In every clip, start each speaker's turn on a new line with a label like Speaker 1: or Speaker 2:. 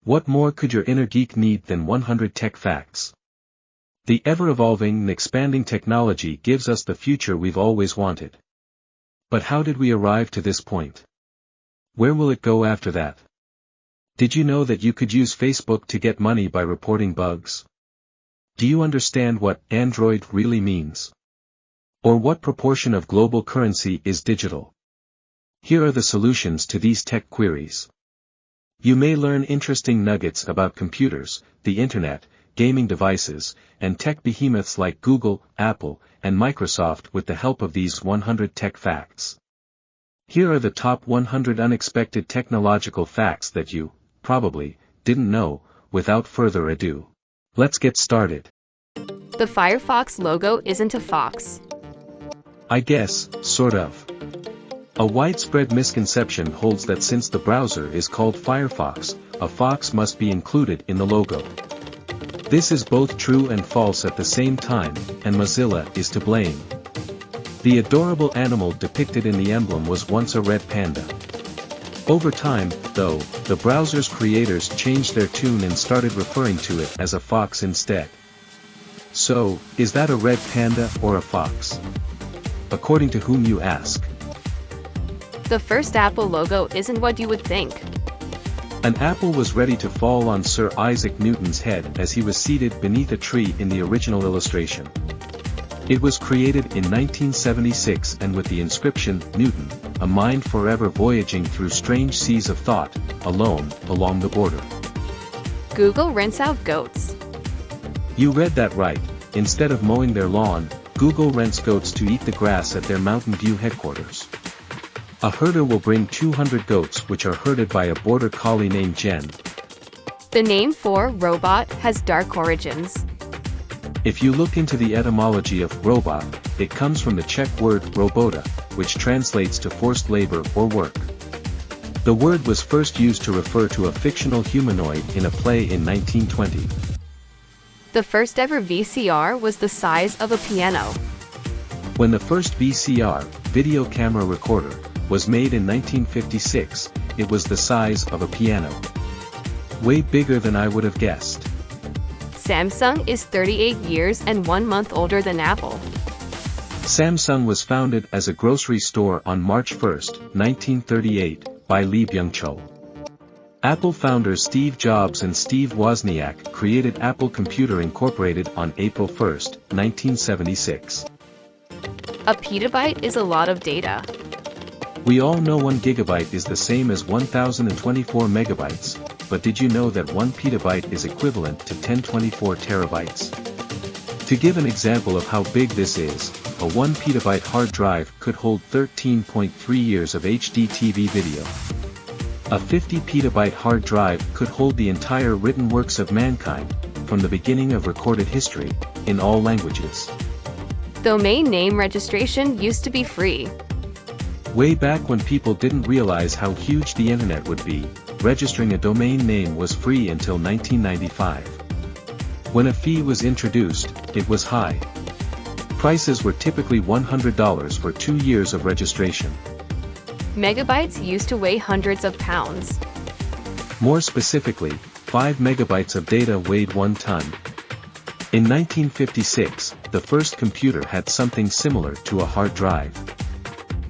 Speaker 1: What more could your inner geek need than 100 tech facts? The ever-evolving and expanding technology gives us the future we've always wanted. But how did we arrive to this point? Where will it go after that? Did you know that you could use Facebook to get money by reporting bugs? Do you understand what Android really means? Or what proportion of global currency is digital? Here are the solutions to these tech queries. You may learn interesting nuggets about computers, the internet, gaming devices, and tech behemoths like Google, Apple, and Microsoft with the help of these 100 tech facts. Here are the top 100 unexpected technological facts that you, probably, didn't know. Without further ado, let's get started.
Speaker 2: The Firefox logo isn't a fox.
Speaker 1: I guess, sort of. A widespread misconception holds that since the browser is called Firefox, a fox must be included in the logo. This is both true and false at the same time, and Mozilla is to blame. The adorable animal depicted in the emblem was once a red panda. Over time, though, the browser's creators changed their tune and started referring to it as a fox instead. So, is that a red panda or a fox? According to whom you ask.
Speaker 2: The first Apple logo isn't what you would think.
Speaker 1: An apple was ready to fall on Sir Isaac Newton's head as he was seated beneath a tree in the original illustration. It was created in 1976 and with the inscription, "Newton, a mind forever voyaging through strange seas of thought, alone, along the border."
Speaker 2: Google rents out goats.
Speaker 1: You read that right. Instead of mowing their lawn, Google rents goats to eat the grass at their Mountain View headquarters. A herder will bring 200 goats which are herded by a border collie named Jen.
Speaker 2: The name for robot has dark origins.
Speaker 1: If you look into the etymology of robot, it comes from the Czech word robota, which translates to forced labor or work. The word was first used to refer to a fictional humanoid in a play in 1920.
Speaker 2: The first ever VCR was the size of a piano.
Speaker 1: When the first VCR, video camera recorder, was made in 1956, it was the size of a piano. Way bigger than I would have guessed.
Speaker 2: Samsung is 38 years and 1 month older than Apple.
Speaker 1: Samsung was founded as a grocery store on March 1, 1938, by Lee Byung-chul. Apple founders Steve Jobs and Steve Wozniak created Apple Computer Incorporated on April 1, 1976.
Speaker 2: A petabyte is a lot of data.
Speaker 1: We all know 1 gigabyte is the same as 1024 megabytes, but did you know that 1 petabyte is equivalent to 1024 terabytes? To give an example of how big this is, a 1 petabyte hard drive could hold 13.3 years of HD TV video. A 50 petabyte hard drive could hold the entire written works of mankind, from the beginning of recorded history, in all languages.
Speaker 2: Domain name registration used to be free.
Speaker 1: Way back when people didn't realize how huge the internet would be, registering a domain name was free until 1995. When a fee was introduced, it was high. Prices were typically $100 for 2 years of registration.
Speaker 2: Megabytes used to weigh hundreds of pounds.
Speaker 1: More specifically, 5 megabytes of data weighed 1 ton. In 1956, the first computer had something similar to a hard drive.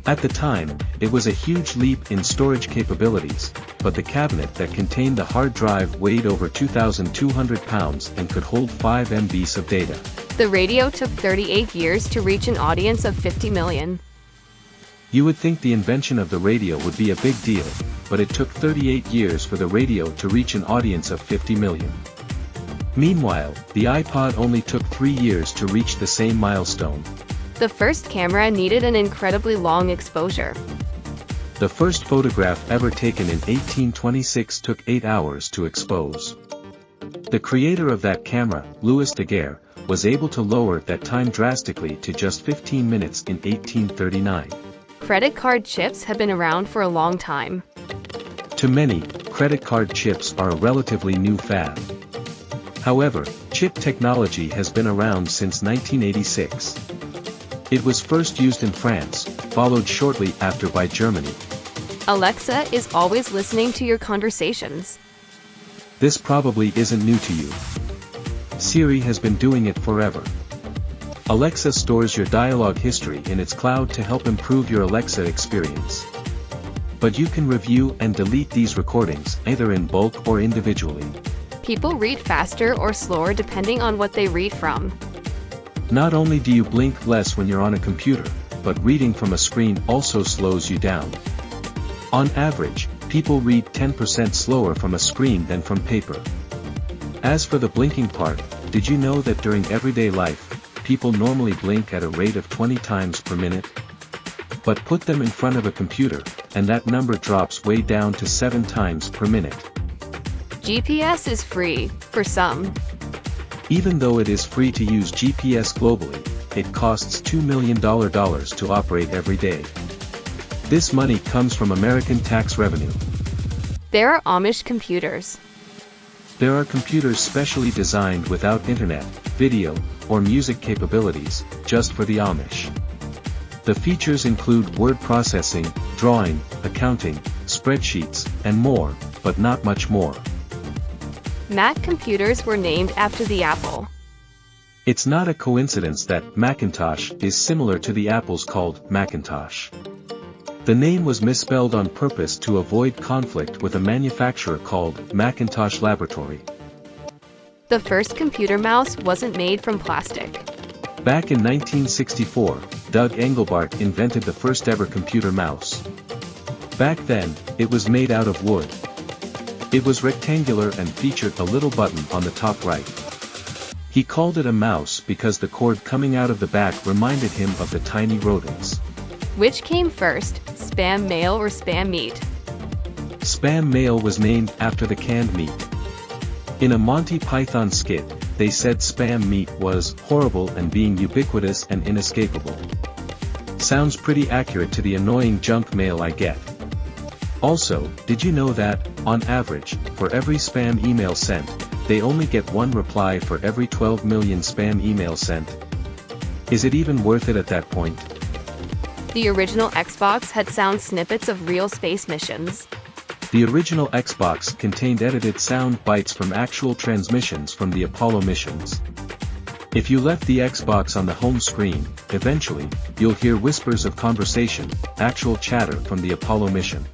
Speaker 1: At the time, it was a huge leap in storage capabilities, but the cabinet that contained the hard drive weighed over 2,200 pounds and could hold 5 MBs of data.
Speaker 2: The radio took 38 years to reach an audience of 50 million.
Speaker 1: You would think the invention of the radio would be a big deal, but it took 38 years for the radio to reach an audience of 50 million. Meanwhile, the iPod only took 3 years to reach the same milestone.
Speaker 2: The first camera needed an incredibly long exposure.
Speaker 1: The first photograph ever taken in 1826 took 8 hours to expose. The creator of that camera, Louis Daguerre, was able to lower that time drastically to just 15 minutes in 1839.
Speaker 2: Credit card chips have been around for a long time.
Speaker 1: To many, credit card chips are a relatively new fad. However, chip technology has been around since 1986. It was first used in France, followed shortly after by Germany.
Speaker 2: Alexa is always listening to your conversations.
Speaker 1: This probably isn't new to you. Siri has been doing it forever. Alexa stores your dialogue history in its cloud to help improve your Alexa experience. But you can review and delete these recordings either in bulk or individually.
Speaker 2: People read faster or slower depending on what they read from.
Speaker 1: Not only do you blink less when you're on a computer, but reading from a screen also slows you down. On average, people read 10% slower from a screen than from paper. As for the blinking part, did you know that during everyday life, people normally blink at a rate of 20 times per minute? But put them in front of a computer, and that number drops way down to 7 times per minute.
Speaker 2: GPS is free, for some.
Speaker 1: Even though it is free to use GPS globally, it costs $2 million to operate every day. This money comes from American tax revenue.
Speaker 2: There are Amish computers.
Speaker 1: There are computers specially designed without internet, video, or music capabilities, just for the Amish. The features include word processing, drawing, accounting, spreadsheets, and more, but not much more.
Speaker 2: Mac computers were named after the Apple.
Speaker 1: It's not a coincidence that Macintosh is similar to the Apple's called Macintosh. The name was misspelled on purpose to avoid conflict with a manufacturer called Macintosh Laboratory.
Speaker 2: The first computer mouse wasn't made from plastic.
Speaker 1: Back in 1964, Doug Engelbart invented the first ever computer mouse. Back then, it was made out of wood. It was rectangular and featured a little button on the top right. He called it a mouse because the cord coming out of the back reminded him of the tiny rodents.
Speaker 2: Which came first, spam mail or spam meat?
Speaker 1: Spam mail was named after the canned meat. In a Monty Python skit, they said spam meat was horrible and being ubiquitous and inescapable. Sounds pretty accurate to the annoying junk mail I get. Also, did you know that, on average, for every spam email sent, they only get one reply for every 12 million spam emails sent? Is it even worth it at that point?
Speaker 2: The original Xbox had sound snippets of real space missions.
Speaker 1: The original Xbox contained edited sound bites from actual transmissions from the Apollo missions. If you left the Xbox on the home screen, eventually, you'll hear whispers of conversation, actual chatter from the Apollo mission.